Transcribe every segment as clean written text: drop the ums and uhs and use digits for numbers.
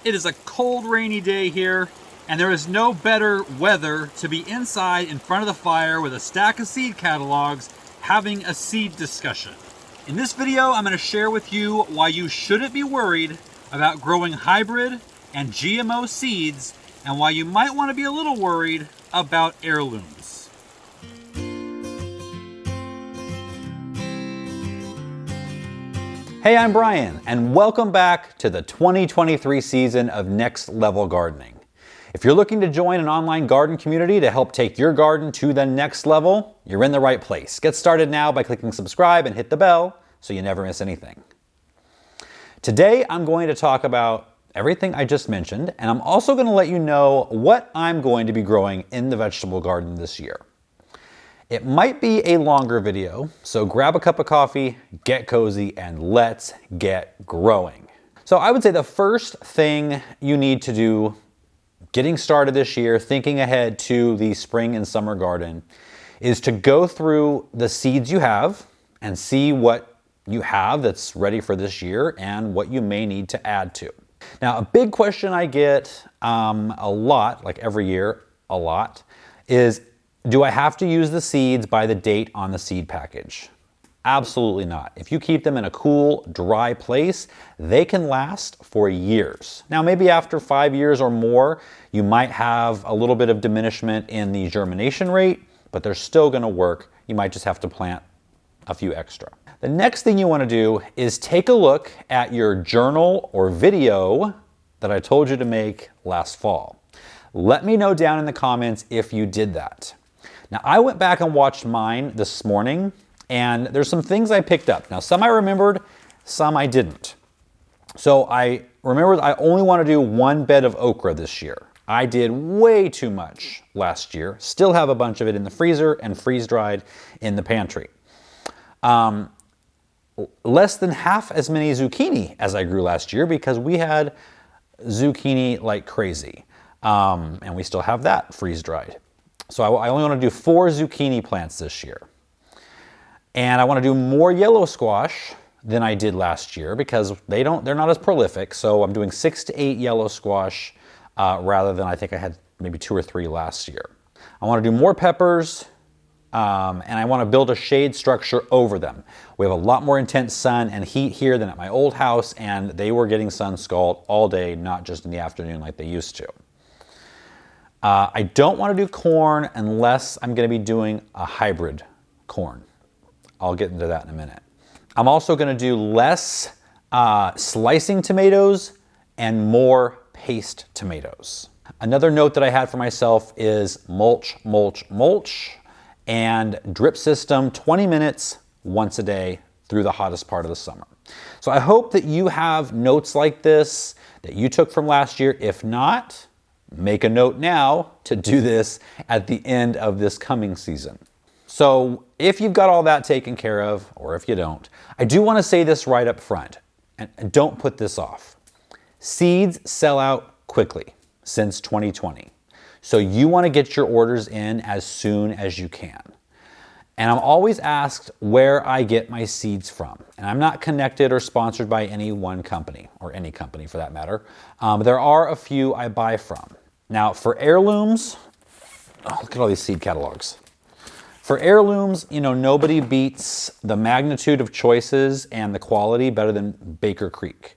It is a cold, rainy day here, and there is no better weather to be inside in front of the fire with a stack of seed catalogs having a seed discussion. In this video, I'm going to share with you why you shouldn't be worried about growing hybrid and GMO seeds, and why you might want to be a little worried about heirlooms. Hey, I'm Brian, and welcome back to the 2023 season of Next Level Gardening. If you're looking to join an online garden community to help take your garden to the next level, you're in the right place. Get started now by clicking subscribe and hit the bell so you never miss anything. Today, I'm going to talk about everything I just mentioned, and I'm also going to let you know what I'm going to be growing in the vegetable garden this year. It might be a longer video, so grab a cup of coffee, get cozy, and let's get growing. So I would say the first thing you need to do getting started this year, thinking ahead to the spring and summer garden, is to go through the seeds you have and see what you have that's ready for this year and what you may need to add to. Now, a big question I get a lot, like every year, a lot, is do I have to use the seeds by the date on the seed package? Absolutely not. If you keep them in a cool, dry place, they can last for years. Now, maybe after 5 years or more, you might have a little bit of diminishment in the germination rate, but they're still going to work. You might just have to plant a few extra. The next thing you want to do is take a look at your journal or video that I told you to make last fall. Let me know down in the comments if you did that. Now, I went back and watched mine this morning, and there's some things I picked up. Now, some I remembered, some I didn't. So I remembered I only want to do one bed of okra this year. I did way too much last year. Still have a bunch of it in the freezer and freeze-dried in the pantry. Less than half as many zucchini as I grew last year because we had zucchini like crazy. And we still have that freeze-dried. So I only want to do 4 zucchini plants this year. And I want to do more yellow squash than I did last year because they're not as prolific. So I'm doing 6 to 8 yellow squash rather than I think I had maybe 2 or 3 last year. I want to do more peppers and I want to build a shade structure over them. We have a lot more intense sun and heat here than at my old house, and they were getting sun scald all day, not just in the afternoon like they used to. I don't want to do corn unless I'm going to be doing a hybrid corn. I'll get into that in a minute. I'm also going to do less slicing tomatoes and more paste tomatoes. Another note that I had for myself is mulch, mulch, mulch, and drip system 20 minutes once a day through the hottest part of the summer. So I hope that you have notes like this that you took from last year. If not, make a note now to do this at the end of this coming season. So if you've got all that taken care of, or if you don't, I do want to say this right up front, and don't put this off. Seeds sell out quickly since 2020. So you want to get your orders in as soon as you can. And I'm always asked where I get my seeds from. And I'm not connected or sponsored by any one company, or any company for that matter. There are a few I buy from. Now for heirlooms, look at all these seed catalogs. For heirlooms, nobody beats the magnitude of choices and the quality better than Baker Creek.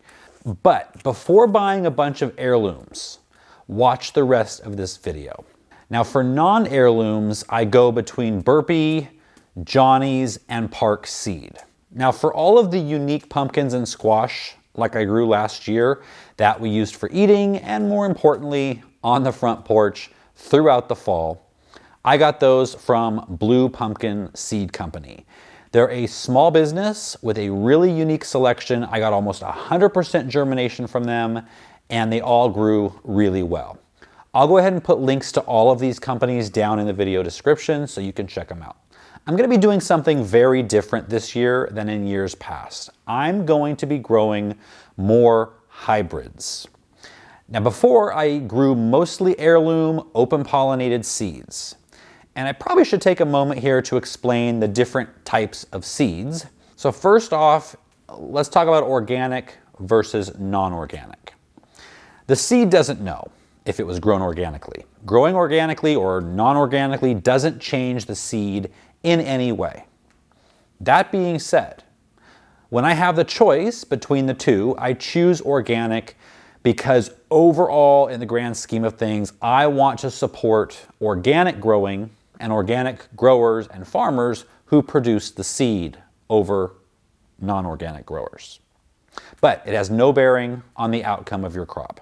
But before buying a bunch of heirlooms, watch the rest of this video. Now for non-heirlooms, I go between Burpee, Johnny's, and Park Seed. Now for all of the unique pumpkins and squash like I grew last year that we used for eating and more importantly on the front porch throughout the fall, I got those from Blue Pumpkin Seed Company. They're a small business with a really unique selection. I got almost 100% germination from them, and they all grew really well. I'll go ahead and put links to all of these companies down in the video description so you can check them out. I'm going to be doing something very different this year than in years past. I'm going to be growing more hybrids. Now before, I grew mostly heirloom, open pollinated seeds. And I probably should take a moment here to explain the different types of seeds. So first off, let's talk about organic versus non-organic. The seed doesn't know if it was grown organically. Growing organically or non-organically doesn't change the seed in any way. That being said, when I have the choice between the two, I choose organic because overall, in the grand scheme of things, I want to support organic growing and organic growers and farmers who produce the seed over non-organic growers. But it has no bearing on the outcome of your crop.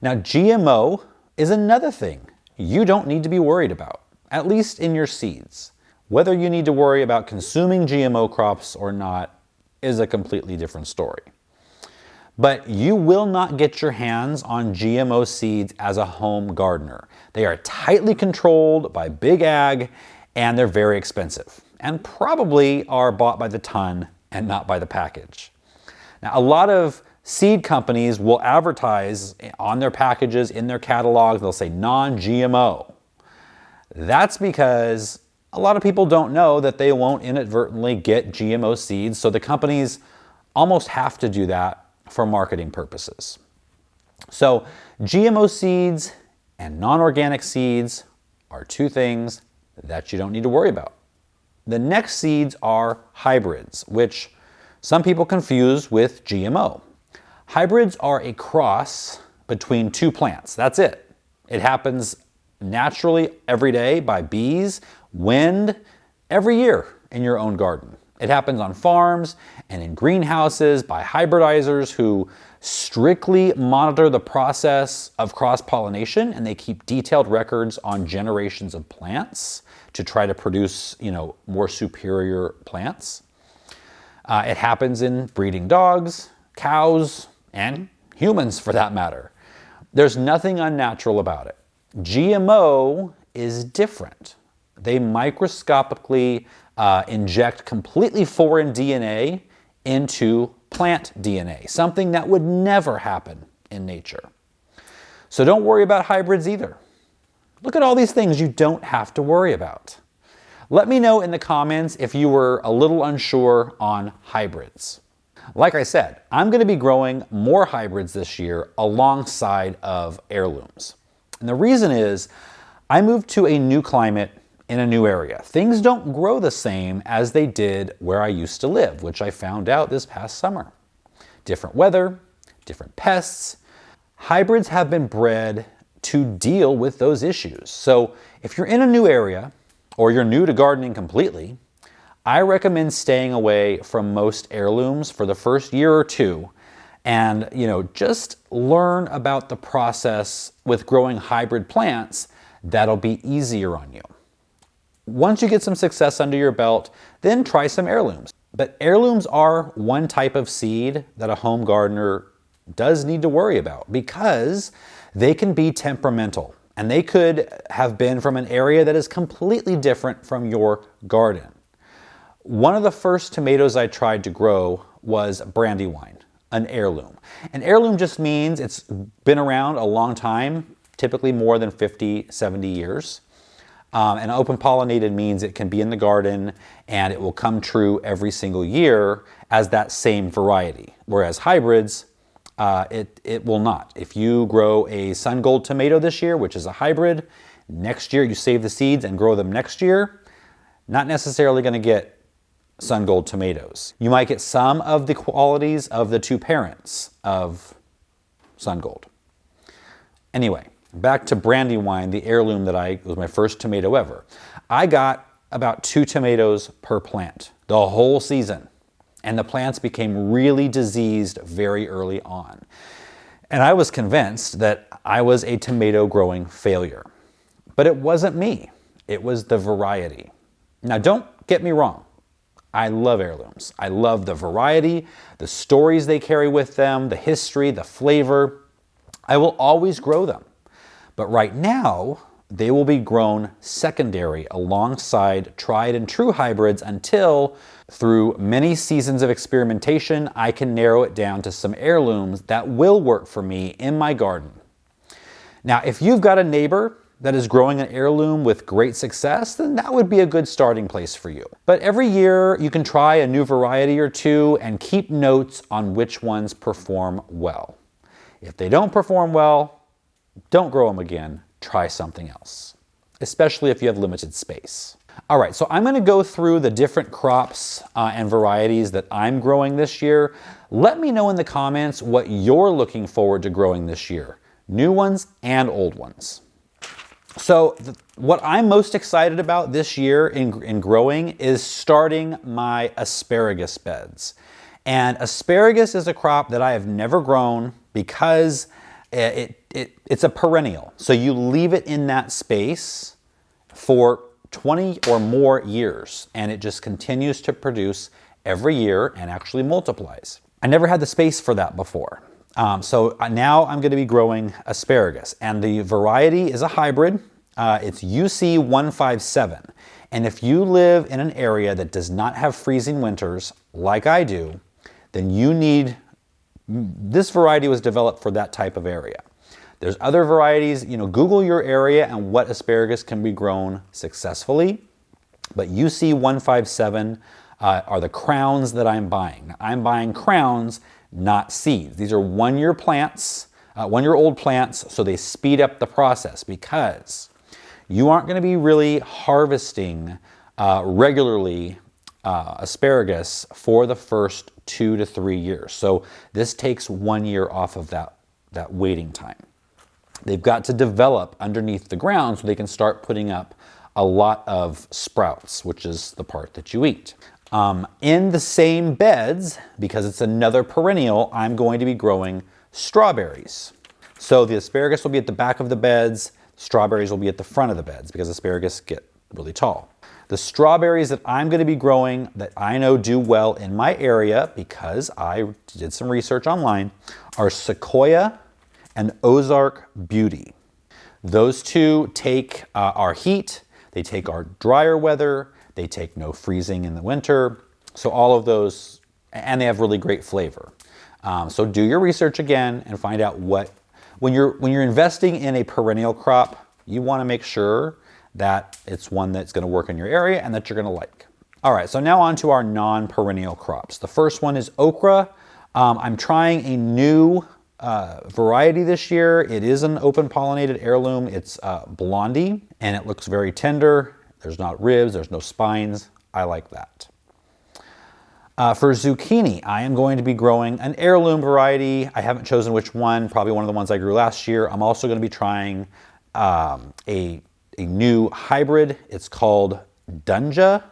Now, GMO is another thing you don't need to be worried about, at least in your seeds. Whether you need to worry about consuming GMO crops or not is a completely different story. But you will not get your hands on GMO seeds as a home gardener. They are tightly controlled by big ag, and they're very expensive, and probably are bought by the ton and not by the package. Now, a lot of seed companies will advertise on their packages, in their catalogs, they'll say non-GMO. That's because a lot of people don't know that they won't inadvertently get GMO seeds, so the companies almost have to do that for marketing purposes. So GMO seeds and non-organic seeds are two things that you don't need to worry about. The next seeds are hybrids, which some people confuse with GMO. Hybrids are a cross between two plants. That's it. It happens naturally every day by bees, wind, every year in your own garden. It happens on farms and in greenhouses by hybridizers who strictly monitor the process of cross-pollination, and they keep detailed records on generations of plants to try to produce, more superior plants. It happens in breeding dogs, cows, and humans for that matter. There's nothing unnatural about it. GMO is different. They microscopically inject completely foreign DNA into plant DNA, something that would never happen in nature. So don't worry about hybrids either. Look at all these things you don't have to worry about. Let me know in the comments if you were a little unsure on hybrids. Like I said, I'm going to be growing more hybrids this year alongside of heirlooms. And the reason is I moved to a new climate in a new area. Things don't grow the same as they did where I used to live, which I found out this past summer. Different weather, different pests. Hybrids have been bred to deal with those issues. So if you're in a new area or you're new to gardening completely, I recommend staying away from most heirlooms for the first year or two and, just learn about the process with growing hybrid plants. That'll be easier on you. Once you get some success under your belt, then try some heirlooms. But heirlooms are one type of seed that a home gardener does need to worry about because they can be temperamental and they could have been from an area that is completely different from your garden. One of the first tomatoes I tried to grow was Brandywine, an heirloom. An heirloom just means it's been around a long time, typically more than 50, 70 years. And open pollinated means it can be in the garden and it will come true every single year as that same variety. Whereas hybrids, it will not. If you grow a sun gold tomato this year, which is a hybrid, next year you save the seeds and grow them next year, not necessarily going to get sun gold tomatoes. You might get some of the qualities of the two parents of sun gold. Anyway, back to Brandywine, the heirloom that was my first tomato ever. I got about 2 tomatoes per plant the whole season, and the plants became really diseased very early on. And I was convinced that I was a tomato growing failure. But it wasn't me, it was the variety. Now don't get me wrong, I love heirlooms. I love the variety, the stories they carry with them, the history, the flavor. I will always grow them. But right now, they will be grown secondary alongside tried and true hybrids until, through many seasons of experimentation, I can narrow it down to some heirlooms that will work for me in my garden. Now, if you've got a neighbor that is growing an heirloom with great success, then that would be a good starting place for you. But every year, you can try a new variety or two and keep notes on which ones perform well. If they don't perform well, don't grow them again. Try something else, especially if you have limited space. All right, so I'm going to go through the different crops and varieties that I'm growing this year. Let me know in the comments what you're looking forward to growing this year, new ones and old ones. So what I'm most excited about this year in growing is starting my asparagus beds. And asparagus is a crop that I have never grown because it's a perennial. So you leave it in that space for 20 or more years, and it just continues to produce every year and actually multiplies. I never had the space for that before. So now I'm going to be growing asparagus, and the variety is a hybrid. It's UC 157. And if you live in an area that does not have freezing winters like I do, then you need, this variety was developed for that type of area. There's other varieties, Google your area and what asparagus can be grown successfully. But UC 157 are the crowns that I'm buying. Now, I'm buying crowns, not seeds. These are one-year plants, one-year-old plants, so they speed up the process because you aren't going to be really harvesting regularly asparagus for the first 2 to 3 years. So this takes 1 year off of that waiting time. They've got to develop underneath the ground so they can start putting up a lot of sprouts, which is the part that you eat. In the same beds, because it's another perennial, I'm going to be growing strawberries. So the asparagus will be at the back of the beds, strawberries will be at the front of the beds because asparagus get really tall. The strawberries that I'm going to be growing that I know do well in my area, because I did some research online, are Sequoia and Ozark Beauty. Those two take our heat, they take our drier weather, they take no freezing in the winter. So all of those, and they have really great flavor. So do your research again and find out when you're investing in a perennial crop, you want to make sure that it's one that's going to work in your area and that you're going to like. All right, so now on to our non-perennial crops. The first one is okra. I'm trying a new variety this year. It is an open pollinated heirloom. It's Blondie, and it looks very tender. There's not ribs, there's no spines. I like that. For zucchini, I am going to be growing an heirloom variety. I haven't chosen which one, probably one of the ones I grew last year. I'm also going to be trying a new hybrid. It's called Dunja,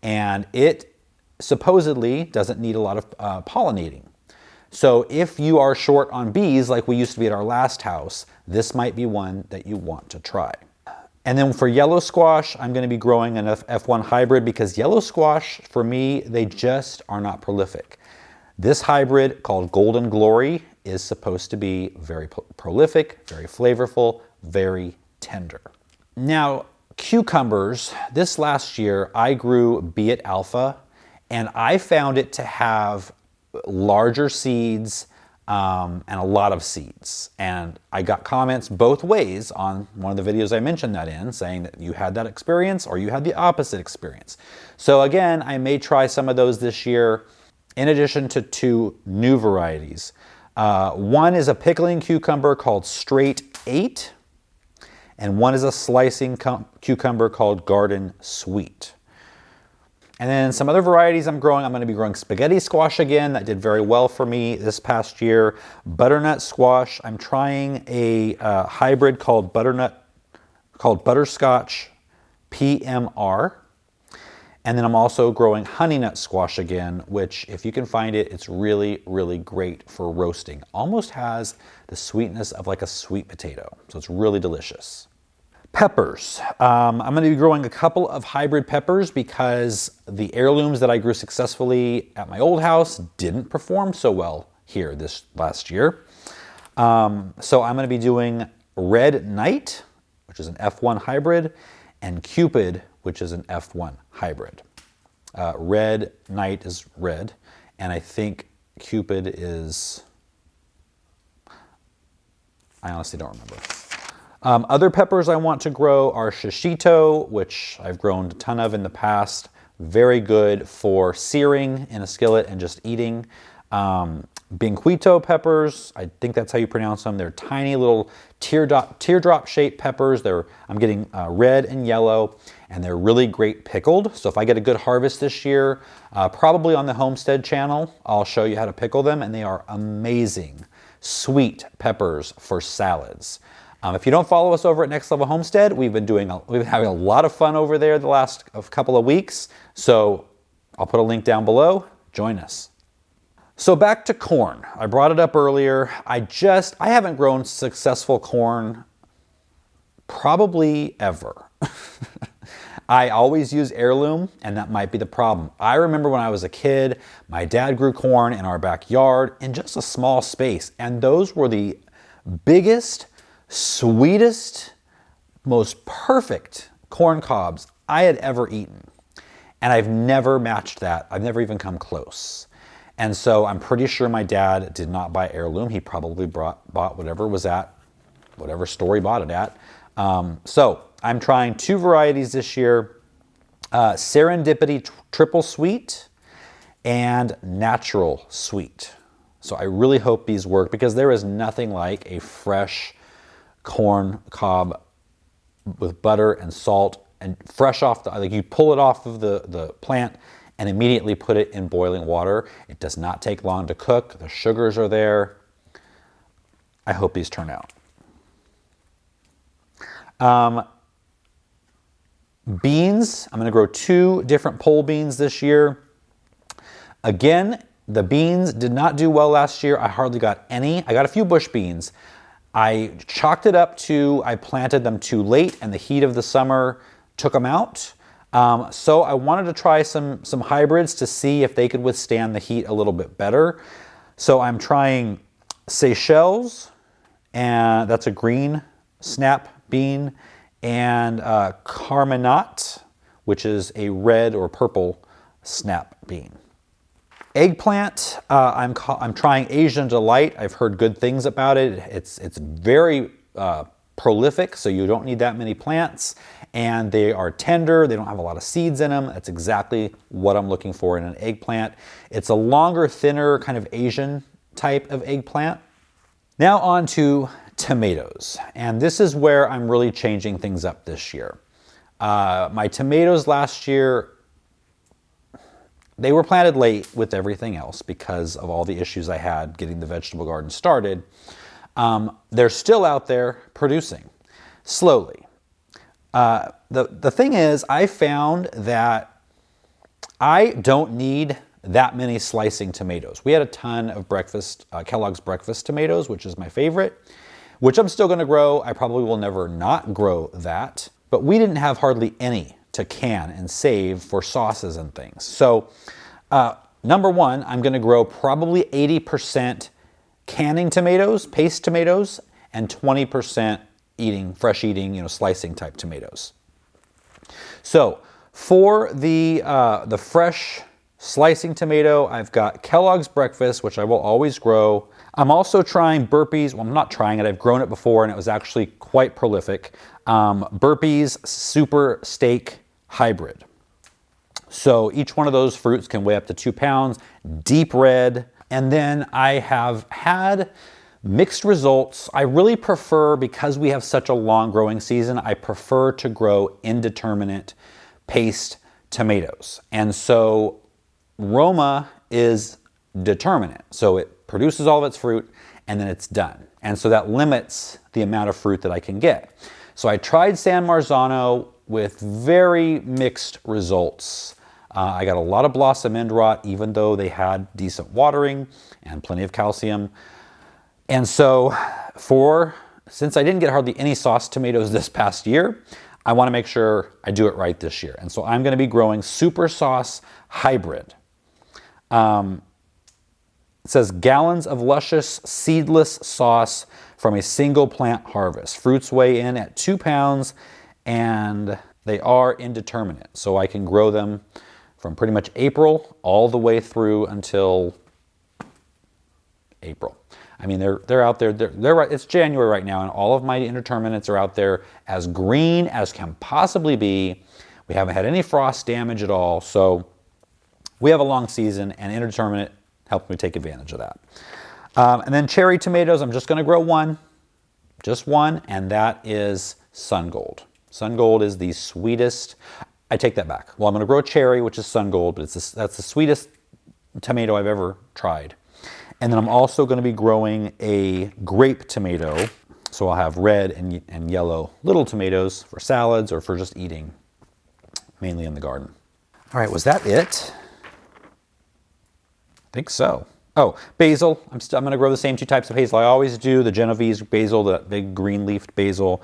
and it supposedly doesn't need a lot of pollinating. So if you are short on bees, like we used to be at our last house, this might be one that you want to try. And then for yellow squash, I'm going to be growing an F1 hybrid because yellow squash, for me, they just are not prolific. This hybrid called Golden Glory is supposed to be very prolific, very flavorful, very tender. Now, cucumbers, this last year I grew Be It Alpha, and I found it to have larger seeds and a lot of seeds. And I got comments both ways on one of the videos I mentioned that in, saying that you had that experience or you had the opposite experience. So again, I may try some of those this year, in addition to 2 new varieties. One is a pickling cucumber called Straight 8, and one is a slicing cucumber called Garden Sweet. And then some other varieties I'm going to be growing spaghetti squash again. That did very well for me this past year. Butternut squash. I'm trying a hybrid called Butterscotch PMR. And then I'm also growing honey nut squash again, which if you can find it, it's really, really great for roasting. Almost has the sweetness of like a sweet potato. So it's really delicious. Peppers. I'm going to be growing a couple of hybrid peppers because the heirlooms that I grew successfully at my old house didn't perform so well here this last year. So I'm going to be doing Red Knight, which is an F1 hybrid, and Cupid, which is an F1 hybrid. Red Knight is red, and I think Cupid is, I honestly don't remember. Other peppers I want to grow are Shishito, which I've grown a ton of in the past. Very good for searing in a skillet and just eating. Binquito peppers, I think that's how you pronounce them. They're tiny little teardrop shaped peppers. I'm getting red and yellow, and they're really great pickled. So if I get a good harvest this year, probably on the Homestead channel, I'll show you how to pickle them, and they are amazing, sweet peppers for salads. If you don't follow us over at Next Level Homestead, we've been having a lot of fun over there the last couple of weeks. So I'll put a link down below. Join us. So back to corn. I brought it up earlier. I haven't grown successful corn probably ever. I always use heirloom, and that might be the problem. I remember when I was a kid, my dad grew corn in our backyard in just a small space, and those were the biggest, sweetest, most perfect corn cobs I had ever eaten. And I've never matched that. I've never even come close. And so I'm pretty sure my dad did not buy heirloom. He probably bought whatever was at, whatever store he bought it at. So I'm trying 2 varieties this year, Serendipity Triple Sweet and Natural Sweet. So I really hope these work, because there is nothing like a fresh corn cob with butter and salt and fresh off like you pull it off of the plant and immediately put it in boiling water. It does not take long to cook. The sugars are there. I hope these turn out. Beans, I'm gonna grow 2 different pole beans this year. Again, the beans did not do well last year. I hardly got any. I got a few bush beans. I chalked it up to, I planted them too late and the heat of the summer took them out. So I wanted to try some hybrids to see if they could withstand the heat a little bit better. So I'm trying Seychelles, and that's a green snap bean, and Carminat, which is a red or purple snap bean. Eggplant, I'm trying Asian Delight. I've heard good things about it. It's very prolific, so you don't need that many plants, and they are tender. They don't have a lot of seeds in them. That's exactly what I'm looking for in an eggplant. It's a longer, thinner, kind of Asian type of eggplant. Now on to tomatoes, and this is where I'm really changing things up this year. My tomatoes last year, they were planted late with everything else because of all the issues I had getting the vegetable garden started. They're still out there producing slowly. The thing is, I found that I don't need that many slicing tomatoes. We had a ton of Kellogg's breakfast tomatoes, which is my favorite, which I'm still gonna grow. I probably will never not grow that, but we didn't have hardly any to can and save for sauces and things. So number one, I'm gonna grow probably 80% canning tomatoes, paste tomatoes, and 20% fresh eating, slicing type tomatoes. So for the fresh slicing tomato, I've got Kellogg's Breakfast, which I will always grow. I'm also trying Burpee's. Well, I'm not trying it. I've grown it before, and it was actually quite prolific. Burpee's Super Steak Hybrid. So each one of those fruits can weigh up to 2 pounds, deep red. And then I have had mixed results. I really prefer, because we have such a long growing season, I prefer to grow indeterminate paste tomatoes. And so Roma is determinate. So it produces all of its fruit and then it's done. And so that limits the amount of fruit that I can get. So I tried San Marzano with very mixed results. I got a lot of blossom end rot, even though they had decent watering and plenty of calcium. And so since I didn't get hardly any sauce tomatoes this past year, I want to make sure I do it right this year. And so I'm going to be growing Super Sauce Hybrid. It says gallons of luscious seedless sauce from a single plant harvest. Fruits weigh in at 2 pounds and they are indeterminate. So I can grow them from pretty much April all the way through until April. I mean, they're out there. It's January right now, and all of my indeterminates are out there as green as can possibly be. We haven't had any frost damage at all, so we have a long season, and indeterminate helped me take advantage of that. And then cherry tomatoes, I'm just going to grow one, just one, and that is Sun Gold. Sun Gold is the sweetest. I take that back. Well, I'm going to grow a cherry, which is Sun Gold, but that's the sweetest tomato I've ever tried. And then I'm also going to be growing a grape tomato. So I'll have red and yellow little tomatoes for salads or for just eating, mainly in the garden. All right, was that it? I think so. Oh, basil. I'm going to grow the same 2 types of basil I always do, the Genovese basil, that big green-leafed basil,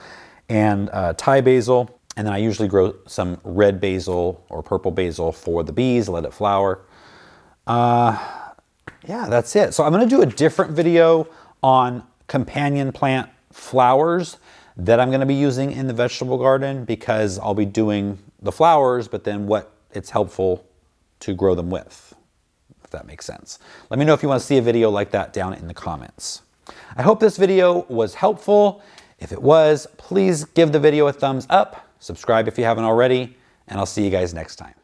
and Thai basil. And then I usually grow some red basil or purple basil for the bees, let it flower. Yeah, that's it. So I'm going to do a different video on companion plant flowers that I'm going to be using in the vegetable garden, because I'll be doing the flowers, but then what it's helpful to grow them with, if that makes sense. Let me know if you want to see a video like that down in the comments. I hope this video was helpful. If it was, please give the video a thumbs up, subscribe if you haven't already, and I'll see you guys next time.